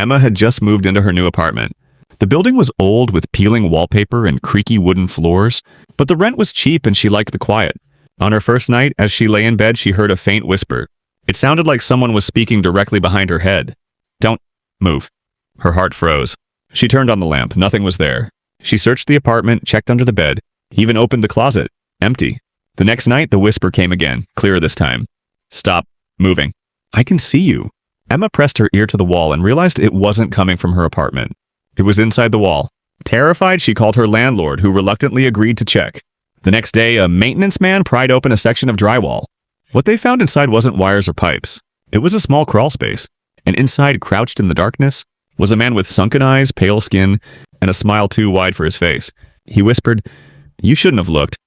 Emma had just moved into her new apartment. The building was old with peeling wallpaper and creaky wooden floors, but the rent was cheap and she liked the quiet. On her first night, as she lay in bed, she heard a faint whisper. It sounded like someone was speaking directly behind her head. "Don't move." Her heart froze. She turned on the lamp. Nothing was there. She searched the apartment, checked under the bed, even opened the closet. Empty. The next night, the whisper came again, clearer this time. "Stop moving. I can see you." Emma pressed her ear to the wall and realized it wasn't coming from her apartment. It was inside the wall. Terrified, she called her landlord, who reluctantly agreed to check. The next day, a maintenance man pried open a section of drywall. What they found inside wasn't wires or pipes. It was a small crawl space, and inside, crouched in the darkness, was a man with sunken eyes, pale skin, and a smile too wide for his face. He whispered, "You shouldn't have looked.